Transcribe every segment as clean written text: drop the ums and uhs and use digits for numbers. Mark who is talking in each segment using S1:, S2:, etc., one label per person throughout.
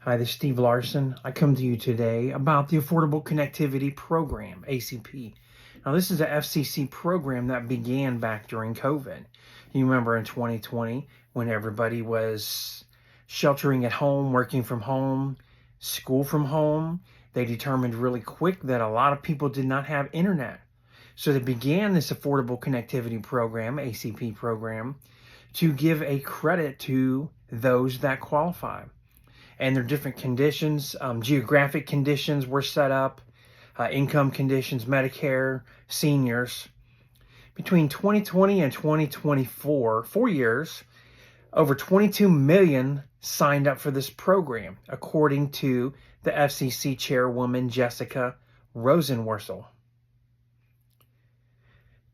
S1: Hi, this is Steve Larson. I come to you today about the Affordable Connectivity Program, ACP. Now, this is a FCC program that began back during COVID. You remember in 2020 when everybody was sheltering at home, working from home, school from home. They determined really quick that a lot of people did not have internet. So they began this Affordable Connectivity Program, ACP program, to give a credit to those that qualify. And there are different conditions, geographic conditions were set up, income conditions, Medicare, seniors. Between 2020 and 2024, 4 years, over 22 million signed up for this program, according to the FCC chairwoman, Jessica Rosenworcel.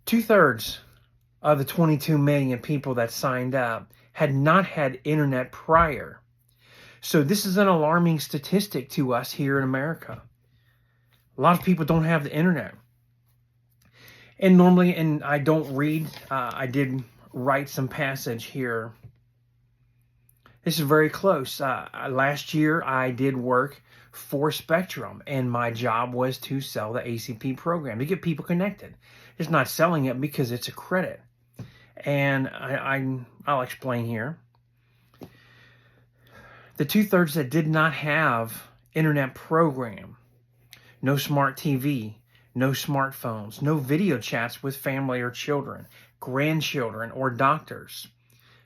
S1: 2/3 of the 22 million people that signed up had not had internet prior. So this is an alarming statistic to us here in America. A lot of people don't have the internet. And normally, and I don't read, I did write some passage here. This is very close. Last year, I did work for Spectrum, and my job was to sell the ACP program, to get people connected. It's not selling it because it's a credit. And I'll explain here. The 2/3 that did not have internet program, no smart TV, no smartphones, no video chats with family or children, grandchildren, or doctors.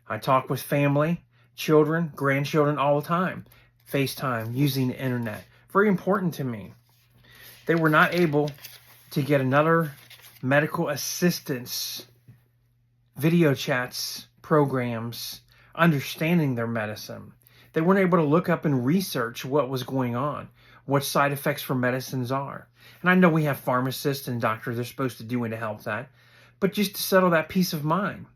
S1: I talk with family, children, grandchildren all the time. FaceTime, using the internet. Very important to me. They were not able to get another medical assistance, video chats, programs, understanding their medicine. They weren't able to look up and research what was going on, what side effects for medicines are. And I know we have pharmacists and doctors they're supposed to do to help that, but just to settle that peace of mind.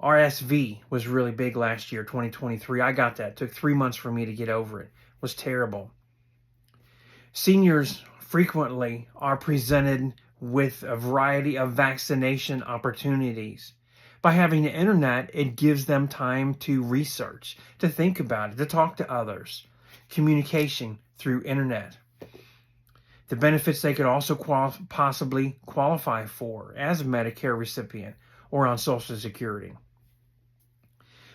S1: RSV was really big last year, 2023. I got that. It took 3 months for me to get over it. It was terrible. Seniors frequently are presented with a variety of vaccination opportunities. By having the internet, it gives them time to research, to think about it, to talk to others. Communication through internet. The benefits they could also possibly qualify for as a Medicare recipient or on Social Security.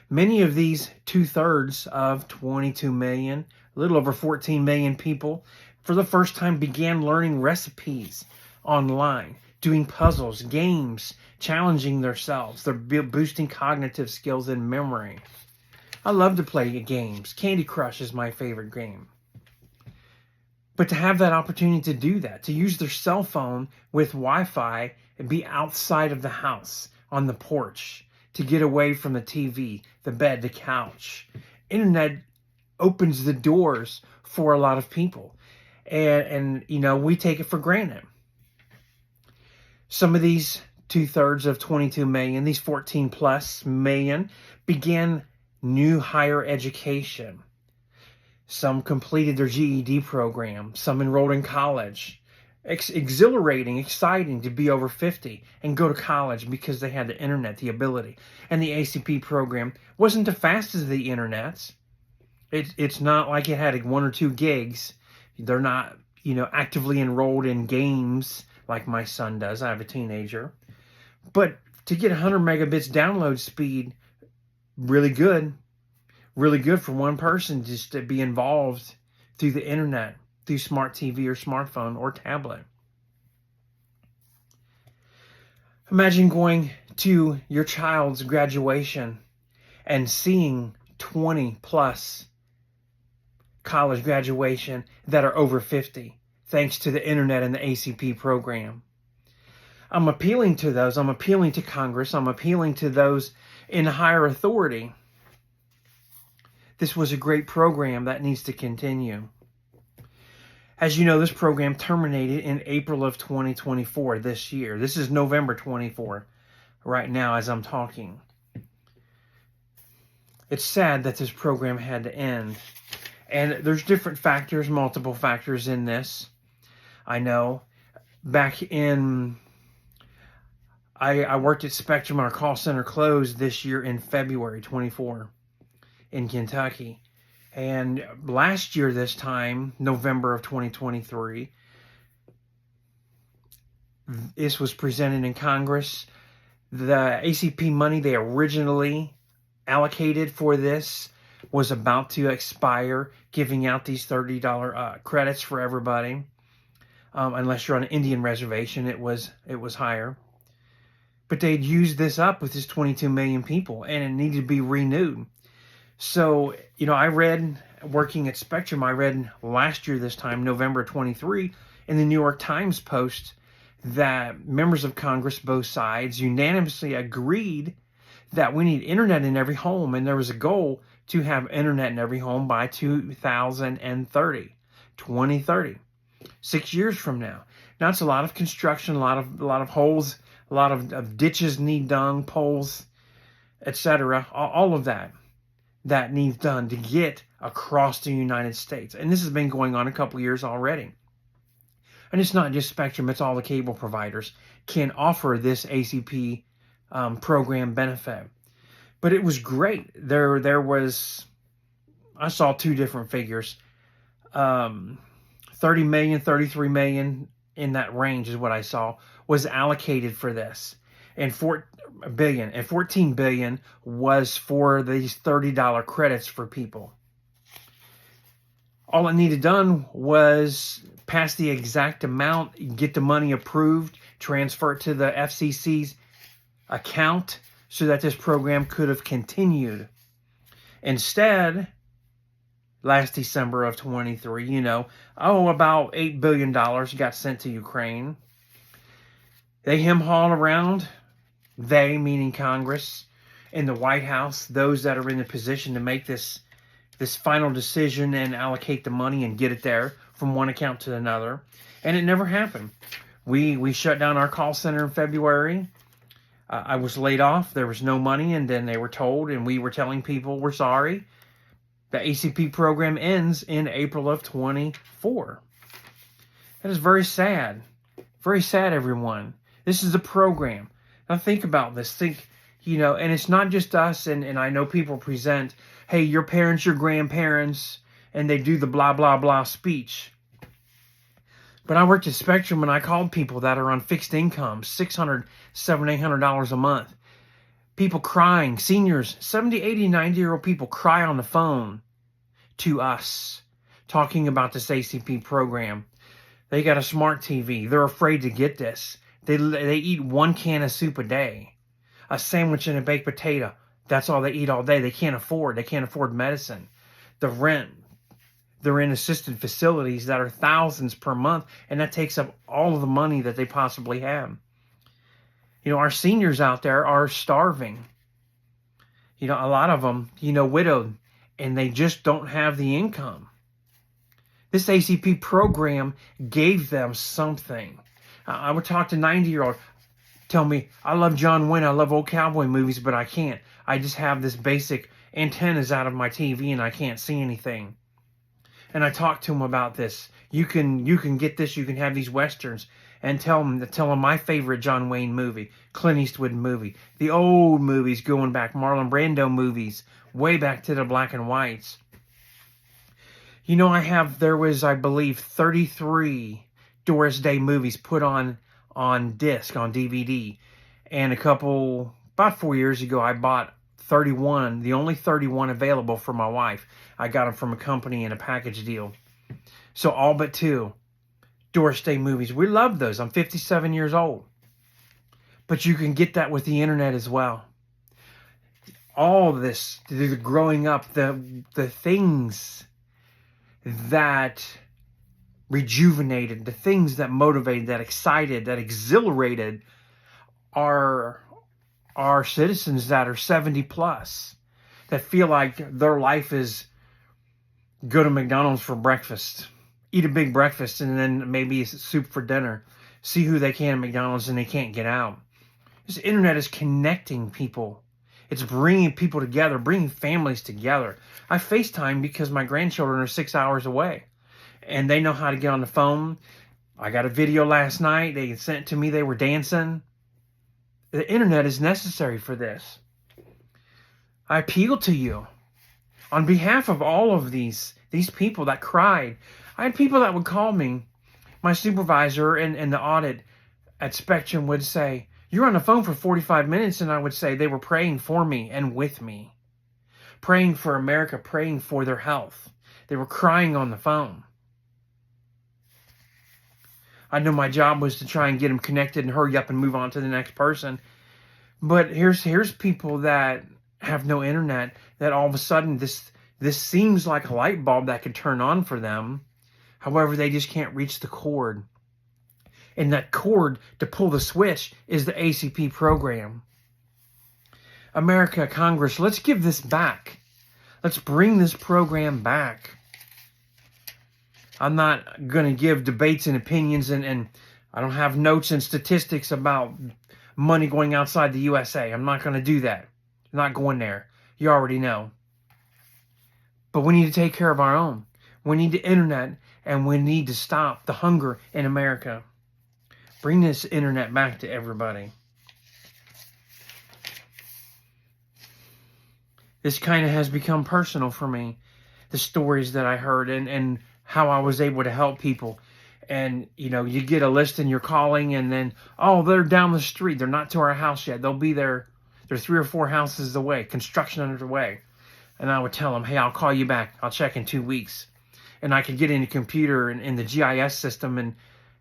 S1: Many of these 2/3 of 22 million, a little over 14 million people, for the first time began learning recipes online, doing puzzles, games, challenging themselves. They're boosting cognitive skills and memory. I love to play games. Candy Crush is my favorite game. But to have that opportunity to do that, to use their cell phone with Wi-Fi and be outside of the house, on the porch, to get away from the TV, the bed, the couch. Internet opens the doors for a lot of people. And you know, we take it for granted. Some of these 2/3 of 22 million, these 14 plus million, began new higher education. Some completed their GED program. Some enrolled in college. Exhilarating, exciting to be over 50 and go to college because they had the internet, the ability. And the ACP program wasn't as fast as the internet's. It's not like it had 1 or 2 gigs. They're not, actively enrolled in games like my son does. I have a teenager. But to get 100 megabits download speed, really good for one person just to be involved through the internet, through smart TV or smartphone or tablet. Imagine going to your child's graduation and seeing 20 plus college graduation that are over 50, thanks to the internet and the ACP program. I'm appealing to those. I'm appealing to Congress. I'm appealing to those in higher authority. This was a great program that needs to continue. As you know, this program terminated in April of 2024, this year. This is November 24 right now as I'm talking. It's sad that this program had to end. And there's different factors, multiple factors in this. I know. Back in, I worked at Spectrum. Our call center closed this year in February 24 in Kentucky. And last year, this time, November of 2023, this was presented in Congress. The ACP money they originally allocated for this was about to expire, giving out these $30 credits for everybody. Unless you're on an Indian reservation, it was higher. But they'd used this up with this 22 million people, and it needed to be renewed. So, I read, working at Spectrum, I read last year this time, November 23, in the New York Times post that members of Congress, both sides, unanimously agreed that we need internet in every home, and there was a goal to have internet in every home by 2030, 6 years from now. Now, it's a lot of construction, a lot of holes, a lot of ditches need done, poles, etc. All of that needs done to get across the United States. And this has been going on a couple years already. And it's not just Spectrum, it's all the cable providers can offer this ACP program benefit. But it was great. There was, I saw two different figures. 30 million, 33 million, in that range is what I saw, was allocated for this. And 14 billion was for these $30 credits for people. All it needed done was pass the exact amount, get the money approved, transfer it to the FCC's account so that this program could have continued. Instead, last December of 23, about $8 billion got sent to Ukraine. They hem-haul around, they meaning Congress and the White House, those that are in the position to make this final decision and allocate the money and get it there from one account to another. And it never happened. We shut down our call center in February. I was laid off. There was no money. And then they were told, and we were telling people, we're sorry. The ACP program ends in April of 24. That is very sad. Very sad, everyone. This is a program. Now think about this. And it's not just us. And I know people present, hey, your parents, your grandparents, and they do the blah, blah, blah speech. But I worked at Spectrum, and I called people that are on fixed income, $600, $700, $800 a month. People crying, seniors, 70, 80, 90-year-old people cry on the phone to us, talking about this ACP program. They got a smart TV. They're afraid to get this. They eat one can of soup a day, a sandwich and a baked potato. That's all they eat all day. They can't afford medicine. The rent. They're in assisted facilities that are thousands per month, and that takes up all of the money that they possibly have. Our seniors out there are starving. A lot of them, widowed, and they just don't have the income. This ACP program gave them something. I would talk to 90-year-old, tell me, I love John Wayne, I love old cowboy movies, but I can't. I just have this basic antennas out of my TV and I can't see anything. And I talked to him about this. You can get this, you can have these westerns, and tell him my favorite John Wayne movie, Clint Eastwood movie, the old movies going back, Marlon Brando movies, way back to the black and whites. There was, I believe, 33 Doris Day movies put on disc, on DVD. And about 4 years ago, I bought 31, the only 31 available for my wife. I got them from a company in a package deal. So all but 2 Doris Day movies. We love those. I'm 57 years old. But you can get that with the internet as well. All this, the growing up, the things that rejuvenated, the things that motivated, that excited, that exhilarated our citizens that are 70 plus, that feel like their life is go to McDonald's for breakfast, eat a big breakfast, and then maybe soup for dinner, see who they can at McDonald's and they can't get out. This internet is connecting people. It's bringing people together, bringing families together. I FaceTime because my grandchildren are 6 hours away, and they know how to get on the phone. I got a video last night. They sent it to me. They were dancing. The internet is necessary for this. I appeal to you. On behalf of all of these people that cried, I had people that would call me. My supervisor in the audit at Spectrum would say, "You're on the phone for 45 minutes," and I would say they were praying for me and with me. Praying for America, praying for their health. They were crying on the phone. I know my job was to try and get them connected and hurry up and move on to the next person. But here's people that have no internet, that all of a sudden this seems like a light bulb that could turn on for them. However, they just can't reach the cord. And that cord to pull the switch is the ACP program. America, Congress, let's give this back. Let's bring this program back. I'm not going to give debates and opinions, and I don't have notes and statistics about money going outside the USA. I'm not going to do that. I'm not going there. You already know. But we need to take care of our own. We need the internet, and we need to stop the hunger in America. Bring this internet back to everybody. This kind of has become personal for me. The stories that I heard and how I was able to help people. And, you get a list and you're calling, and then, oh, they're down the street. They're not to our house yet. They'll be there. They're 3 or 4 houses away. Construction underway. And I would tell them, hey, I'll call you back. I'll check in 2 weeks. And I could get in the computer and in the GIS system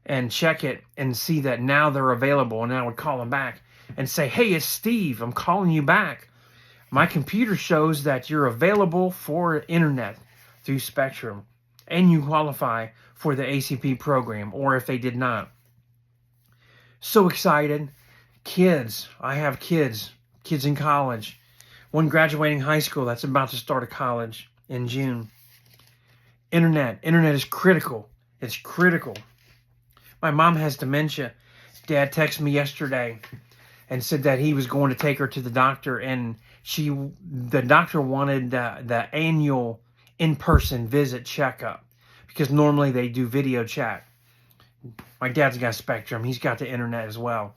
S1: and check it and see that now they're available. And I would call them back and say, hey, it's Steve. I'm calling you back. My computer shows that you're available for internet through Spectrum, and you qualify for the ACP program, or if they did not. So excited. Kids. I have kids in college. One graduating high school that's about to start a college in June. Internet is critical. It's critical. My mom has dementia. Dad texted me yesterday and said that he was going to take her to the doctor, and the doctor wanted the annual in-person visit checkup, because normally they do video chat. My dad's got Spectrum. He's got the internet as well.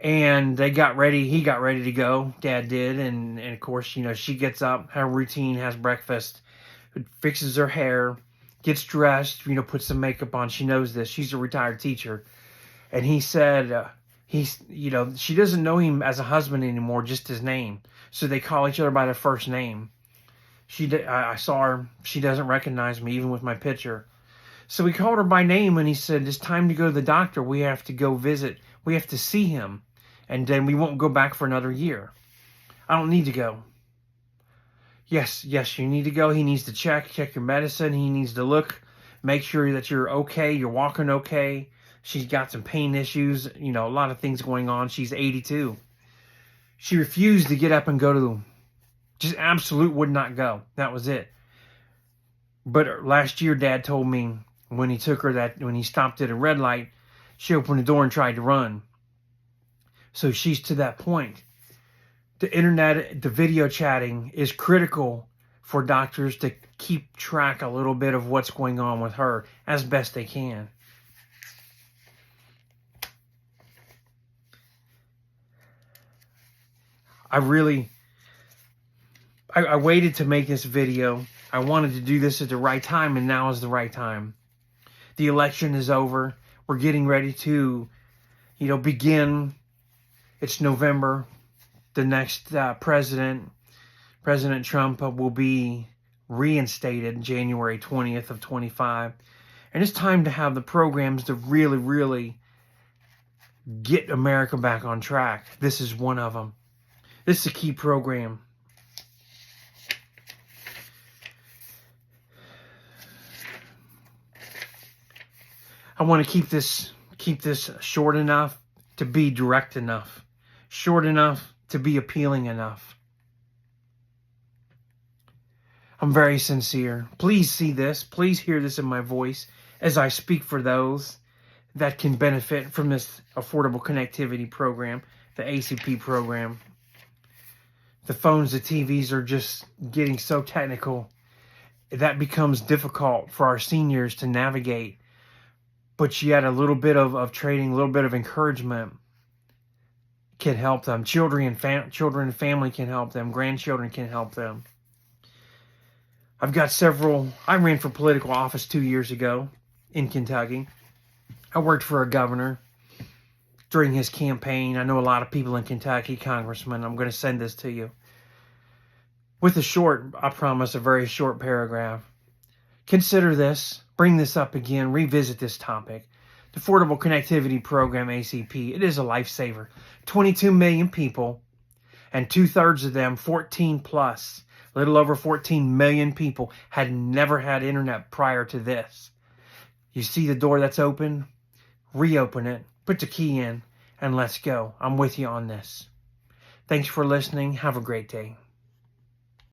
S1: And he got ready to go. Dad did. And of course, she gets up, her routine, has breakfast, fixes her hair, gets dressed, puts some makeup on. She knows this. She's a retired teacher. And he said, she doesn't know him as a husband anymore, just his name. So they call each other by their first name. I saw her. She doesn't recognize me, even with my picture. So we called her by name, and he said, it's time to go to the doctor. We have to go visit. We have to see him. And then we won't go back for another year. I don't need to go. Yes, you need to go. He needs to check your medicine. He needs to look, make sure that you're okay, you're walking okay. She's got some pain issues, a lot of things going on. She's 82. She refused to get up and go to them. Just absolute would not go. That was it. But last year, Dad told me when he took her that when he stopped at a red light, she opened the door and tried to run. So she's to that point. The internet, the video chatting is critical for doctors to keep track a little bit of what's going on with her as best they can. I waited to make this video. I wanted to do this at the right time, and now is the right time. The election is over. We're getting ready to, begin. It's November. The next President Trump, will be reinstated January 20th of 25. And it's time to have the programs to really, really get America back on track. This is one of them. This is a key program. I want to keep this short enough to be direct enough, short enough to be appealing enough. I'm very sincere. Please see this. Please hear this in my voice as I speak for those that can benefit from this Affordable Connectivity Program, the ACP program. The phones, the TVs are just getting so technical that becomes difficult for our seniors to navigate. But yet a little bit of training, a little bit of encouragement can help them. Children and family can help them. Grandchildren can help them. I ran for political office 2 years ago in Kentucky. I worked for a governor during his campaign. I know a lot of people in Kentucky, Congressman. I'm going to send this to you. With I promise, a very short paragraph. Consider this, bring this up again, revisit this topic. The Affordable Connectivity Program, ACP, it is a lifesaver. 22 million people, and 2/3 of them, 14 plus, a little over 14 million people, had never had internet prior to this. You see the door that's open? Reopen it, put the key in, and let's go. I'm with you on this. Thanks for listening. Have a great day.